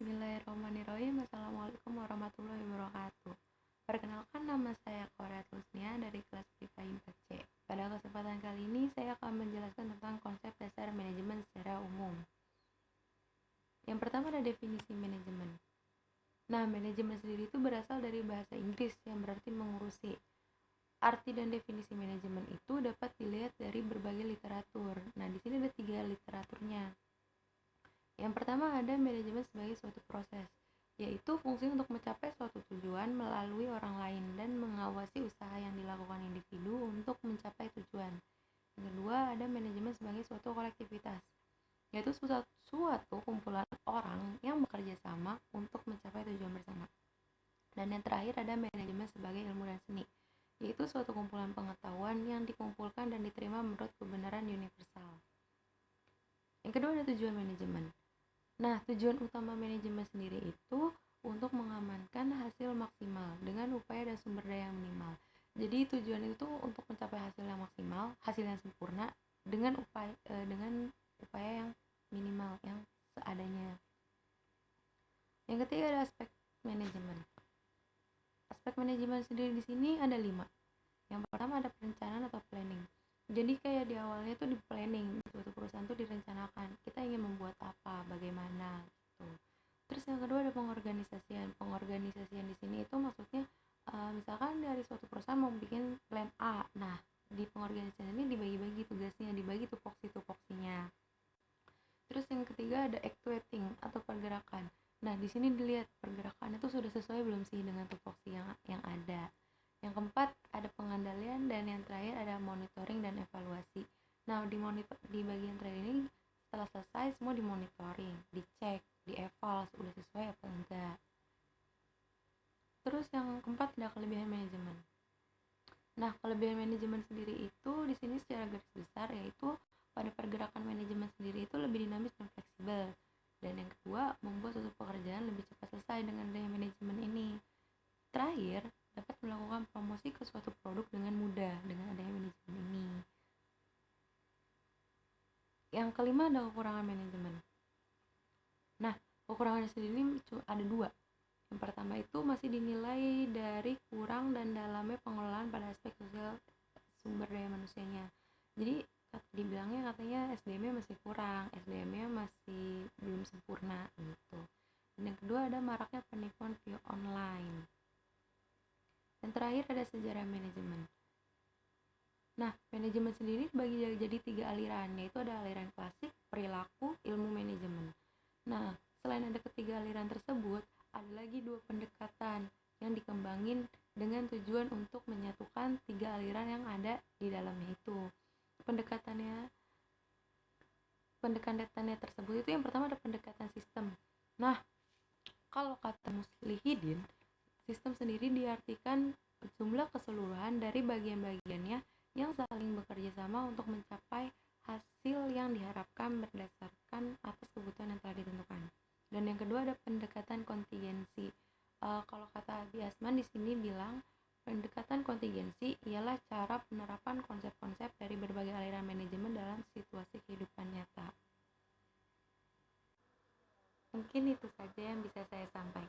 Bismillahirrahmanirrahim. Assalamualaikum warahmatullahi wabarakatuh. Perkenalkan, nama saya Korea Lusnia dari kelas IPA IMPA C. Pada kesempatan kali ini saya akan menjelaskan tentang konsep dasar manajemen secara umum. Yang pertama ada definisi manajemen. Nah, manajemen sendiri itu berasal dari bahasa Inggris yang berarti mengurusi. Arti dan definisi manajemen itu dapat dilihat dari berbagai literatur. Nah, di sini ada 3 literaturnya. Yang pertama ada manajemen sebagai suatu proses, yaitu fungsi untuk mencapai suatu tujuan melalui orang lain dan mengawasi usaha yang dilakukan individu untuk mencapai tujuan. Yang kedua ada manajemen sebagai suatu kolektivitas, yaitu suatu kumpulan orang yang bekerja sama untuk mencapai tujuan bersama. Dan yang terakhir ada manajemen sebagai ilmu dan seni, yaitu suatu kumpulan pengetahuan yang dikumpulkan dan diterima menurut kebenaran universal. Yang kedua ada tujuan manajemen. Nah, tujuan utama manajemen sendiri itu untuk mengamankan hasil maksimal dengan upaya dan sumber daya yang minimal. Jadi tujuan itu untuk mencapai hasil yang maksimal, hasil yang sempurna dengan upaya yang minimal, yang seadanya. Yang ketiga ada aspek manajemen. Aspek manajemen sendiri di sini ada 5. Yang pertama ada perencanaan atau planning. Jadi kayak di awalnya tuh di planning, suatu perusahaan tuh direncanakan, kita ingin membuat apa, bagaimana gitu. Terus yang kedua ada pengorganisasian. Pengorganisasian di sini itu maksudnya misalkan dari suatu perusahaan mau bikin plan A. Nah, di pengorganisasian ini dibagi-bagi tugasnya, dibagi tupoksi-tupoksinya. Terus yang ketiga ada actuating atau pergerakan. Nah, di sini dilihat pergerakan itu sudah sesuai belum sih dengan tupoksi yang ada. Yang keempat ada pengandalian, dan yang terakhir ada monitoring dan evaluasi. Nah, di bagian terakhir ini setelah selesai semua dimonitoring, dicek, dieval sudah sesuai apa enggak. Terus yang keempat ada kelebihan manajemen. Nah, kelebihan manajemen sendiri itu di sini secara garis besar yaitu pada pergerakan manajemen sendiri itu lebih dinamis dan fleksibel. Dan yang kedua, membuat suatu pekerjaan lebih cepat selesai dengan adanya manajemen ini. Terakhir, dapat melakukan promosi ke suatu produk dengan mudah dengan adanya manajemen ini. Yang kelima ada kekurangan manajemen. Nah, kekurangannya sendiri ada 2. Yang pertama itu masih dinilai dari kurang dan dalamnya pengelolaan pada aspek sosial sumber daya manusianya. Jadi dibilangnya katanya SDM-nya masih kurang, SDM-nya masih belum sempurna gitu. Dan yang kedua ada maraknya penipuan via online. Dan terakhir ada sejarah manajemen. Nah, manajemen sendiri dibagi jadi 3 aliran, yaitu ada aliran klasik, perilaku, ilmu manajemen. Nah, selain ada ketiga aliran tersebut, ada lagi 2 pendekatan yang dikembangin dengan tujuan untuk menyatukan 3 aliran yang ada di dalamnya itu. Pendekatannya tersebut itu yang pertama ada pendekatan sistem. Nah, kalau kata Muslihidin, sistem sendiri diartikan jumlah keseluruhan dari bagian-bagiannya yang saling bekerja sama untuk mencapai hasil yang diharapkan berdasarkan atas kebutuhan yang telah ditentukan. Dan yang kedua ada pendekatan kontingensi. Kalau kata Abi Asman di sini bilang pendekatan kontingensi ialah cara penerapan konsep-konsep dari berbagai aliran manajemen dalam situasi kehidupan nyata. Mungkin itu saja yang bisa saya sampaikan.